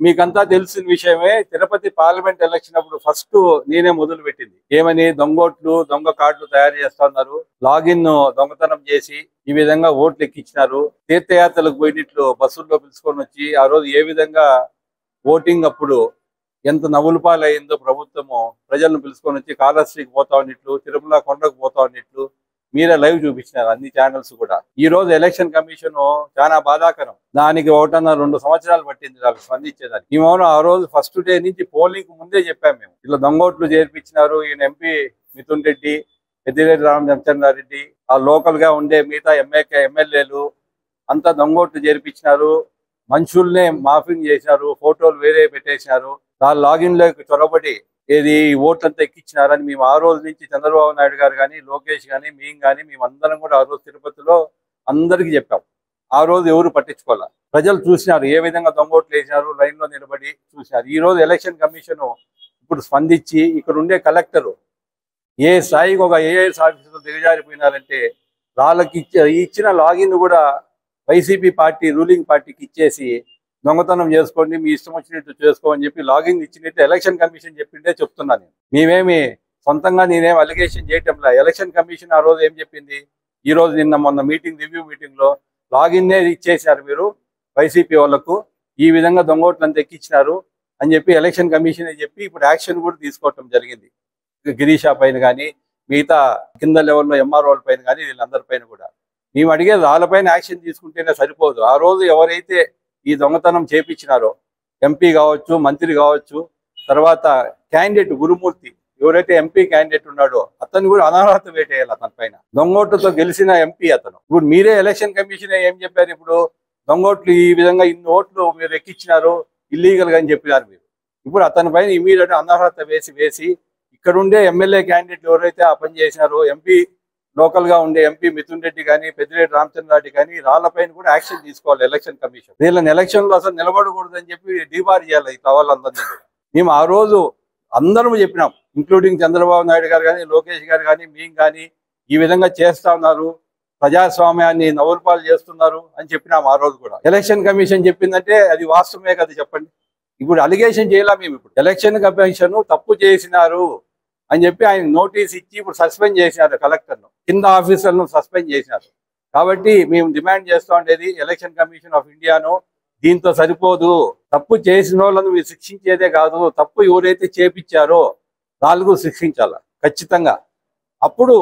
మీకంతా తెలిసిన విషయమే. తిరుపతి పార్లమెంట్ ఎలక్షన్ అప్పుడు ఫస్ట్ నేనే మొదలు పెట్టింది. ఏమని దొంగోట్లు దొంగ కార్డులు తయారు చేస్తున్నారు, లాగిన్ దొంగతనం చేసి ఈ విధంగా ఓట్లు ఎక్కించినారు, తీర్థయాత్రలకు పోయినట్లు బస్సుల్లో పిలుచుకొని వచ్చి ఆ రోజు ఏ విధంగా ఓటింగ్ అప్పుడు ఎంత నవ్వులపాలు అయిందో ప్రభుత్వము ప్రజలను పిలుచుకొని వచ్చి కాళహస్తికి పోతా ఉన్నట్లు, తిరుమల కొండకు పోతా ఉన్నట్లు మీరే లైవ్ చూపించినారు అన్ని ఛానల్స్ కూడా. ఈ రోజు ఎలక్షన్ కమిషన్ చాలా బాధాకరం. దానికి 1.5-2 సంవత్సరాలు పట్టింది నాకు స్పందించేదానికి. మేము ఆ రోజు ఫస్ట్ డే నుంచి పోలింగ్ ముందే చెప్పాము. మేము ఇలా దొంగోట్లు చేర్పించినారు, ఈయన ఎంపీ మిథున్ రెడ్డి, పెద్దిరెడ్డి రామచంద్రారెడ్డి, ఆ లోకల్ గా ఉండే మిగతా ఎమ్మెల్యేలు అంతా దొంగోట్లు చేర్పించినారు, మనుషుల్నే మాఫింగ్ చేశారు, ఫోటోలు వేరే పెట్టేసినారు, దాని లాగిన్ లోకి చొరబడి ఏది ఓట్లంతా ఎక్కించినారని మేము ఆ రోజు నుంచి చంద్రబాబు నాయుడు గారు కానీ, లోకేష్ కానీ, మేమందరం కూడా ఆ రోజు తిరుపతిలో అందరికీ చెప్పాం. ఆ రోజు ఎవరు పట్టించుకోవాలి. ప్రజలు చూసినారు ఏ విధంగా దొంగోట్లు వేసినారు, లైన్ లో నిలబడి చూసినారు. ఈ రోజు ఎలక్షన్ కమిషన్ ఇప్పుడు స్పందించి ఇక్కడ ఉండే కలెక్టరు ఏ స్థాయికి ఒక ఐఏఎస్ ఆఫీసర్ దిగజారిపోయినారంటే వాళ్ళకి ఇచ్చిన లాగిన్ కూడా వైసీపీ పార్టీ రూలింగ్ పార్టీకి ఇచ్చేసి దొంగతనం చేసుకోండి, మీ ఇష్టం వచ్చినట్టు చేసుకోమని చెప్పి లాగిన్ ఇచ్చినట్టు ఎలక్షన్ కమిషన్ చెప్పిందే చెప్తున్నాను. మేమేమి సొంతంగా నేనేం అలిగేషన్ చేయటంలా. ఎలక్షన్ కమిషన్ ఆ రోజు ఏం చెప్పింది, ఈ రోజు మొన్న రివ్యూ మీటింగ్ లో లాగిన్నే ఇచ్చేసారు మీరు వైసీపీ వాళ్ళకు, ఈ విధంగా దొంగోట్లు అంతా ఎక్కించినారు అని చెప్పి ఎలక్షన్ కమిషన్ చెప్పి ఇప్పుడు యాక్షన్ కూడా తీసుకోవటం జరిగింది. గిరీషా పైన కానీ, మిగతా కింద లెవెల్లో ఎంఆర్ఓల పైన కానీ, వీళ్ళందరి పైన కూడా. మేము అడిగేది వాళ్ళపైన యాక్షన్ తీసుకుంటేనే సరిపోదు. ఆ రోజు ఎవరైతే ఈ దొంగతనం చేపించినారో ఎంపీ కావచ్చు, మంత్రి కావచ్చు, తర్వాత క్యాండిడేట్ గురుమూర్తి ఎవరైతే ఎంపీ క్యాండిడేట్ ఉన్నాడో అతను కూడా అనర్హత వేటేయాలి. అతని పైన దొంగోట్లతో గెలిచిన ఎంపీ అతను. ఇప్పుడు మీరే ఎలక్షన్ కమిషన్ ఏం చెప్పారు, ఇప్పుడు దొంగోట్లు ఈ విధంగా ఇన్ని ఓట్లు మీరు ఎక్కించినారు ఇల్లీగల్ గా అని చెప్పినారు మీరు. ఇప్పుడు అతని పైన ఇమీడియట్ అనర్హత వేసి ఇక్కడ ఉండే ఎమ్మెల్యే క్యాండిడేట్లు ఎవరైతే ఆ పని చేసినారో, ఎంపీ లోకల్ గా ఉండే ఎంపీ మిథున్ రెడ్డి కానీ, పెద్దిరెడ్డి రామచంద్రారెడ్డి కానీ, వాళ్ళపైన కూడా యాక్షన్ తీసుకోవాలి ఎలక్షన్ కమిషన్. వీళ్ళని ఎలక్షన్ లో అసలు నిలబడకూడదని చెప్పి డిబార్ చేయాలి వాళ్ళందరినీ కూడా. మేము ఆ రోజు అందరం చెప్పినాం, ఇంక్లూడింగ్ చంద్రబాబు నాయుడు గారు కానీ, లోకేష్ గారు కానీ, మేము కానీ ఈ విధంగా చేస్తా ఉన్నారు, ప్రజాస్వామ్యాన్ని నవ్వులపాలు చేస్తున్నారు అని చెప్పినాం ఆ రోజు కూడా. ఎలక్షన్ కమిషన్ చెప్పిందంటే అది వాస్తవమే కదా చెప్పండి. ఇప్పుడు అలిగేషన్ చేయాల మేము. ఇప్పుడు ఎలక్షన్ కమిషన్ తప్పు చేసినారు అని చెప్పి ఆయన నోటీస్ ఇచ్చి ఇప్పుడు సస్పెండ్ చేసినారు, కలెక్టర్ను, కింద ఆఫీసర్లను సస్పెండ్ చేసినారు. కాబట్టి మేము డిమాండ్ చేస్తూ ఉండేది ఎలక్షన్ కమిషన్ ఆఫ్ ఇండియాను, దీంతో సరిపోదు, తప్పు చేసిన వాళ్ళను మీరు శిక్షించేదే కాదు, తప్పు ఎవరైతే చేపించారో వాళ్ళకు శిక్షించాల ఖచ్చితంగా. అప్పుడు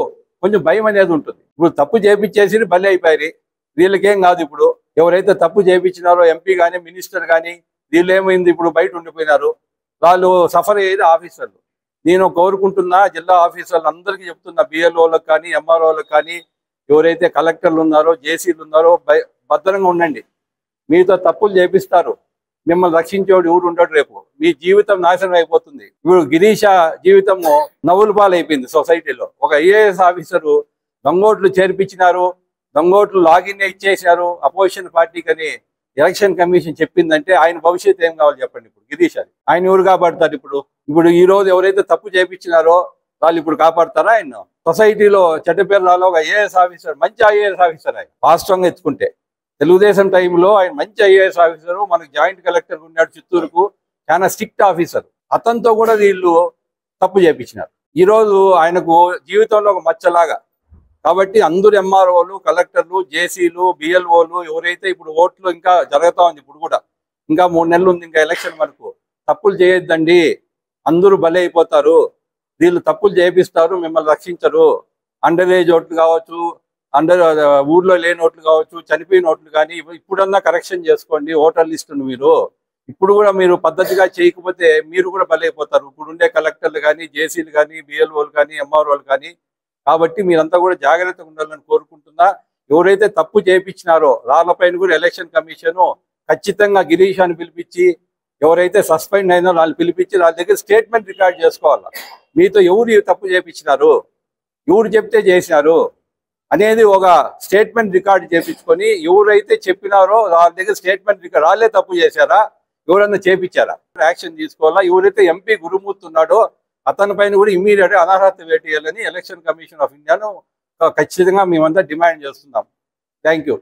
కొంచెం భయం అనేది ఉంటుంది. ఇప్పుడు తప్పు చేపించేసి బలి అయిపోయారు, వీళ్ళకేం కాదు. ఇప్పుడు ఎవరైతే తప్పు చేపించినారో ఎంపీ కానీ, మినిస్టర్ కానీ, వీళ్ళు ఏమైంది ఇప్పుడు బయట ఉండిపోయినారు, వాళ్ళు సఫర్ అయ్యేది ఆఫీసర్లు. నేను కోరుకుంటున్నా జిల్లా ఆఫీసర్లు అందరికీ చెప్తున్నా, బిఎల్ఓలకు కానీ, ఎంఆర్ఓలకు కానీ, ఎవరైతే కలెక్టర్లు ఉన్నారో, జేసీలు ఉన్నారో భద్రంగా ఉండండి. మీతో తప్పులు చేపిస్తారు, మిమ్మల్ని రక్షించేవాడు ఎవడు ఉండడు. రేపు మీ జీవితం నాశనం అయిపోతుంది. ఇప్పుడు గిరీష జీవితము నవ్వుల పాలైపోయింది సొసైటీలో. ఒక ఐఏఎస్ ఆఫీసరు దొంగోట్లు చేర్పించినారు, దొంగోట్లు లాగిన్ ఇచ్చేసినారు అపోజిషన్ పార్టీకి అని ఎలక్షన్ కమిషన్ చెప్పిందంటే ఆయన భవిష్యత్తు ఏం కావాలి చెప్పండి. ఇప్పుడు గిరీష్ ఆయన ఎవరు కాపాడుతారు? ఇప్పుడు ఈ రోజు ఎవరైతే తప్పు చేపించినారో వాళ్ళు ఇప్పుడు కాపాడుతారా ఆయన? సొసైటీలో చెడ్డపేర్లలో ఒక ఐఏఎస్ ఆఫీసర్, మంచి ఐఏఎస్ ఆఫీసర్, ఆయన వాస్తవంగా ఎత్తుకుంటే తెలుగుదేశం టైంలో ఆయన మంచి ఐఏఎస్ ఆఫీసరు, మనకు జాయింట్ కలెక్టర్ ఉన్నాడు చిత్తూరుకు, చాలా స్ట్రిక్ట్ ఆఫీసర్. అతనితో కూడా వీళ్ళు తప్పు చేపించినారు. ఈరోజు ఆయనకు జీవితంలో ఒక మచ్చలాగా. కాబట్టి అందరు ఎంఆర్ఓలు, కలెక్టర్లు, జేసీలు, బిఎల్ఓలు ఎవరైతే ఇప్పుడు ఓట్లు ఇంకా జరుగుతా ఉంది, ఇప్పుడు కూడా ఇంకా 3 నెలలు ఉంది ఇంకా ఎలక్షన్ వరకు, తప్పులు చేయొద్దండి, అందరూ బలి అయిపోతారు, వీళ్ళు తప్పులు చేపిస్తారు, మిమ్మల్ని రక్షించరు. అండర్ ఏజ్ ఓట్లు కావచ్చు, ఊర్లో లేని ఓట్లు కావచ్చు, చనిపోయిన ఓట్లు కానీ ఇప్పుడన్నా కరెక్షన్ చేసుకోండి ఓటర్ లిస్టును. మీరు ఇప్పుడు కూడా మీరు పద్ధతిగా చేయకపోతే మీరు కూడా బలి అయిపోతారు. ఇప్పుడు ఉండే కలెక్టర్లు కానీ, జేసీలు కానీ, బిఎల్ఓలు కానీ, ఎంఆర్ఓలు కానీ. కాబట్టి మీరంతా కూడా జాగ్రత్తగా ఉండాలని కోరుకుంటున్నా. ఎవరైతే తప్పు చేయించినారో వాళ్ళపైన కూడా ఎలక్షన్ కమిషన్ ఖచ్చితంగా గిరీషాన్ని పిలిపించి, ఎవరైతే సస్పెండ్ అయినా వాళ్ళు పిలిపించి వాళ్ళ దగ్గర స్టేట్మెంట్ రికార్డ్ చేసుకోవాలి. మీతో ఎవరు తప్పు చేయించినారు, ఎవరు చెప్తే చేసినారు అనేది ఒక స్టేట్మెంట్ రికార్డు చేయించుకొని, ఎవరైతే చెప్పినారో వాళ్ళ దగ్గర స్టేట్మెంట్ రికార్డ్, వాళ్ళే తప్పు చేశారా, ఎవరన్నా చేపించారా, యాక్షన్ తీసుకోవాలా. ఎవరైతే ఎంపీ గురుమూర్తి ఉన్నాడో అతని పైన కూడా ఇమీడియట్ అనర్హత వేటేయాలని ఎలక్షన్ కమిషన్ ఆఫ్ ఇండియాను ఖచ్చితంగా మేమంతా డిమాండ్ చేస్తున్నాం. Thank you.